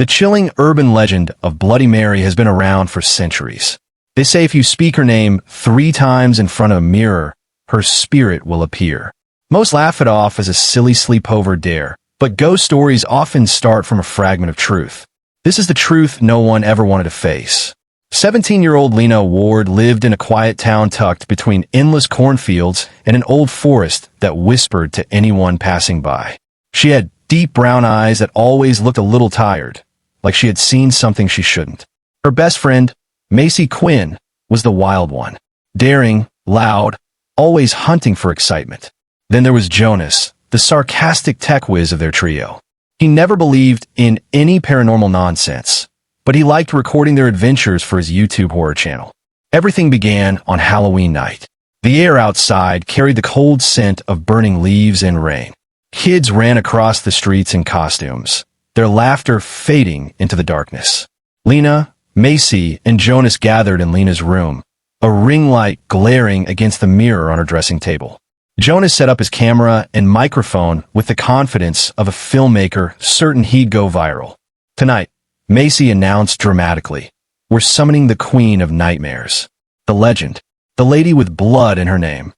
The chilling urban legend of Bloody Mary has been around for centuries. They say if you speak her name 3 times in front of a mirror, her spirit will appear. Most laugh it off as a silly sleepover dare, but ghost stories often start from a fragment of truth. This is the truth no one ever wanted to face. 17-year-old Lena Ward lived in a quiet town tucked between endless cornfields and an old forest that whispered to anyone passing by. She had deep brown eyes that always looked a little tired, like she had seen something she shouldn't. Her best friend, Macy Quinn, was the wild one. Daring, loud, always hunting for excitement. Then there was Jonas, the sarcastic tech whiz of their trio. He never believed in any paranormal nonsense, but he liked recording their adventures for his YouTube horror channel. Everything began on Halloween night. The air outside carried the cold scent of burning leaves and rain. Kids ran across the streets in costumes, their laughter fading into the darkness. Lena, Macy, and Jonas gathered in Lena's room, a ring light glaring against the mirror on her dressing table. Jonas set up his camera and microphone with the confidence of a filmmaker certain he'd go viral. Tonight, Macy announced dramatically, "We're summoning the Queen of Nightmares. The legend. The lady with blood in her name."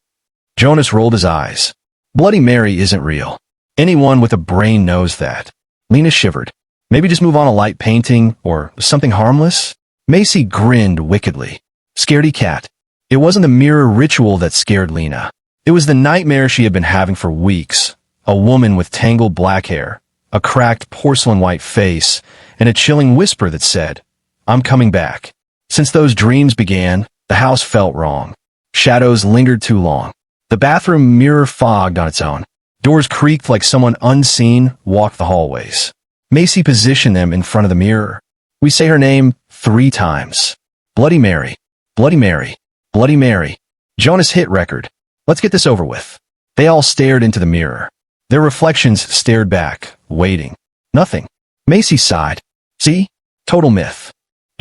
Jonas rolled his eyes. Bloody Mary isn't real. Anyone with a brain knows that. Lena shivered. Maybe just move on a light painting or something harmless? Macy grinned wickedly. Scaredy cat. It wasn't the mirror ritual that scared Lena. It was the nightmare she had been having for weeks. A woman with tangled black hair, a cracked porcelain white face, and a chilling whisper that said, "I'm coming back." Since those dreams began, the house felt wrong. Shadows lingered too long. The bathroom mirror fogged on its own. Doors creaked like someone unseen walked the hallways. Macy positioned them in front of the mirror. "We say her name 3 times. Bloody Mary. Bloody Mary. Bloody Mary." Jonas hit record. "Let's get this over with." They all stared into the mirror. Their reflections stared back, waiting. Nothing. Macy sighed. "See? Total myth."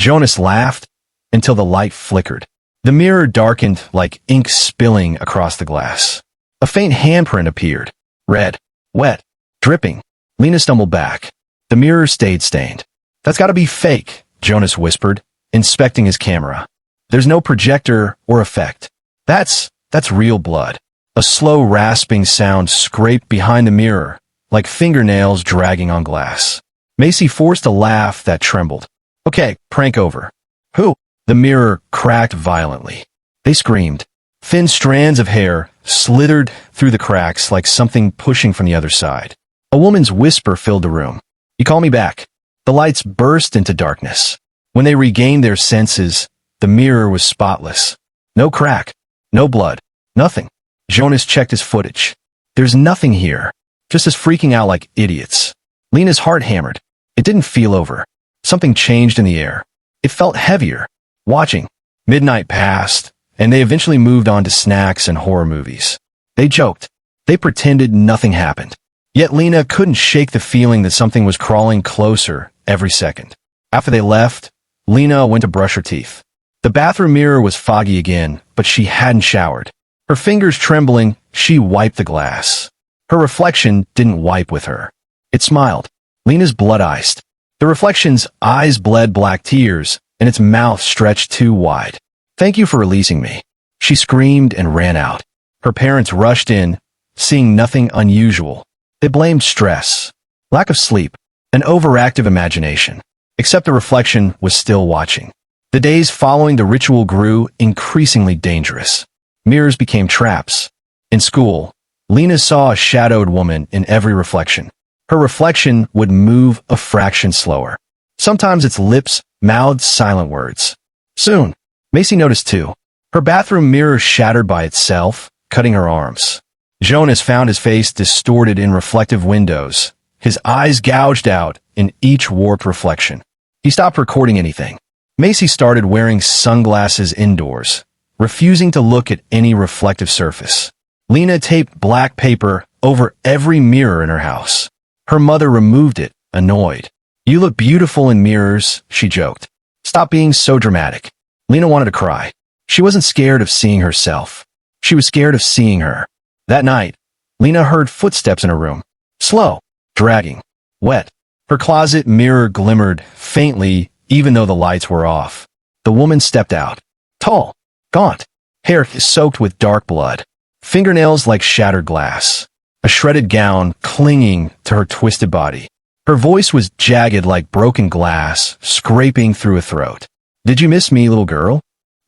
Jonas laughed until the light flickered. The mirror darkened like ink spilling across the glass. A faint handprint appeared. Red. Wet. Dripping. Lena stumbled back. The mirror stayed stained. "That's gotta be fake," Jonas whispered, inspecting his camera. "There's no projector or effect. That's real blood." A slow rasping sound scraped behind the mirror, like fingernails dragging on glass. Macy forced a laugh that trembled. "Okay, prank over." "Who?" The mirror cracked violently. They screamed. Thin strands of hair slithered through the cracks like something pushing from the other side. A woman's whisper filled the room. "You call me back." The lights burst into darkness. When they regained their senses, the mirror was spotless. No crack. No blood. Nothing. Jonas checked his footage. "There's nothing here." Just as freaking out like idiots. Lena's heart hammered. It didn't feel over. Something changed in the air. It felt heavier. Watching. Midnight passed, and they eventually moved on to snacks and horror movies. They joked. They pretended nothing happened. Yet Lena couldn't shake the feeling that something was crawling closer every second. After they left, Lena went to brush her teeth. The bathroom mirror was foggy again, but she hadn't showered. Her fingers trembling, she wiped the glass. Her reflection didn't wipe with her. It smiled. Lena's blood iced. The reflection's eyes bled black tears, and its mouth stretched too wide. "Thank you for releasing me." She screamed and ran out. Her parents rushed in, seeing nothing unusual. They blamed stress, lack of sleep, an overactive imagination. Except the reflection was still watching. The days following the ritual grew increasingly dangerous. Mirrors became traps. In school, Lena saw a shadowed woman in every reflection. Her reflection would move a fraction slower. Sometimes its lips mouthed silent words. Soon, Macy noticed too. Her bathroom mirror shattered by itself, cutting her arms. Jonas found his face distorted in reflective windows, his eyes gouged out in each warped reflection. He stopped recording anything. Macy started wearing sunglasses indoors, refusing to look at any reflective surface. Lena taped black paper over every mirror in her house. Her mother removed it, annoyed. "You look beautiful in mirrors," she joked. "Stop being so dramatic." Lena wanted to cry. She wasn't scared of seeing herself. She was scared of seeing her. That night, Lena heard footsteps in her room. Slow, dragging, wet. Her closet mirror glimmered faintly even though the lights were off. The woman stepped out. Tall, gaunt, hair soaked with dark blood, fingernails like shattered glass, a shredded gown clinging to her twisted body. Her voice was jagged like broken glass, scraping through a throat. Did you miss me, little girl?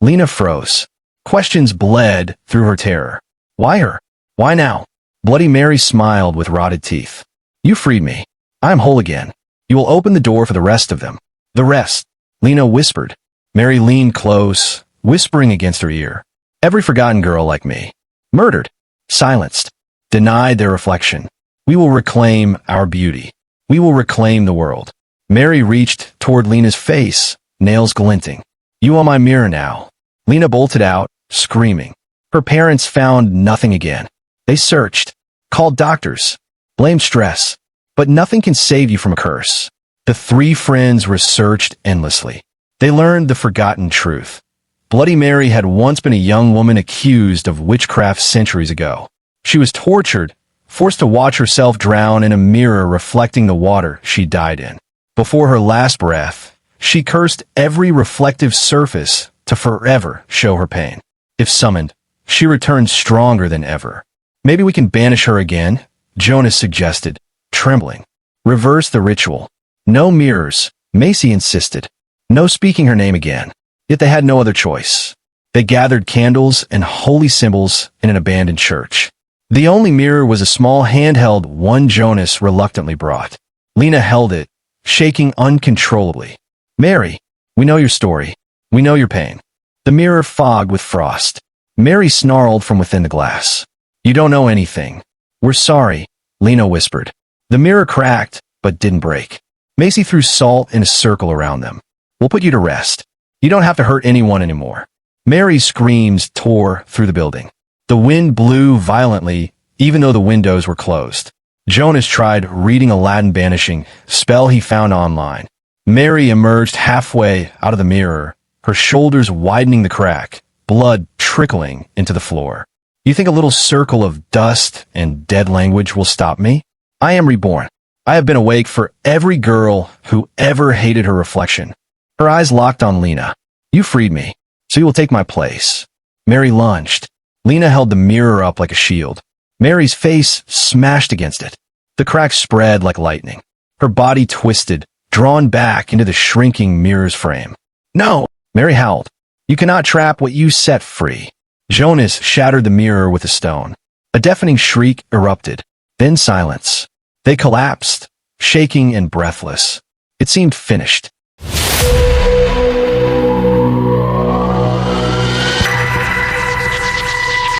Lena froze. Questions bled through her terror. Why her? Why now? Bloody Mary smiled with rotted teeth. You freed me. I am whole again. You will open the door for the rest of them. The rest, Lena whispered. Mary leaned close, whispering against her ear. Every forgotten girl like me. Murdered. Silenced. Denied their reflection. We will reclaim our beauty. We will reclaim the world. Mary reached toward Lena's face, nails glinting. You are my mirror now. Lena bolted out, screaming. Her parents found nothing again. They searched, called doctors, blamed stress, but nothing can save you from a curse. The three friends researched endlessly. They learned the forgotten truth. Bloody Mary had once been a young woman accused of witchcraft centuries ago. She was tortured, forced to watch herself drown in a mirror reflecting the water she died in. Before her last breath, she cursed every reflective surface to forever show her pain. If summoned, she returned stronger than ever. Maybe we can banish her again, Jonas suggested, trembling. Reverse the ritual. No mirrors, Macy insisted. No speaking her name again. Yet they had no other choice. They gathered candles and holy symbols in an abandoned church. The only mirror was a small handheld one Jonas reluctantly brought. Lena held it, shaking uncontrollably. Mary, we know your story. We know your pain. The mirror fogged with frost. Mary snarled from within the glass. You don't know anything. We're sorry, Lena whispered. The mirror cracked, but didn't break. Macy threw salt in a circle around them. We'll put you to rest. You don't have to hurt anyone anymore. Mary's screams tore through the building. The wind blew violently, even though the windows were closed. Jonas tried reading a Latin banishing spell he found online. Mary emerged halfway out of the mirror, her shoulders widening the crack, blood trickling into the floor. You think a little circle of dust and dead language will stop me? I am reborn. I have been awake for every girl who ever hated her reflection. Her eyes locked on Lena. You freed me, so you will take my place. Mary lunged. Lena held the mirror up like a shield. Mary's face smashed against it. The crack spread like lightning. Her body twisted, drawn back into the shrinking mirror's frame. No, Mary howled. You cannot trap what you set free. Jonas shattered the mirror with a stone. A deafening shriek erupted. Then silence. They collapsed, shaking and breathless. It seemed finished.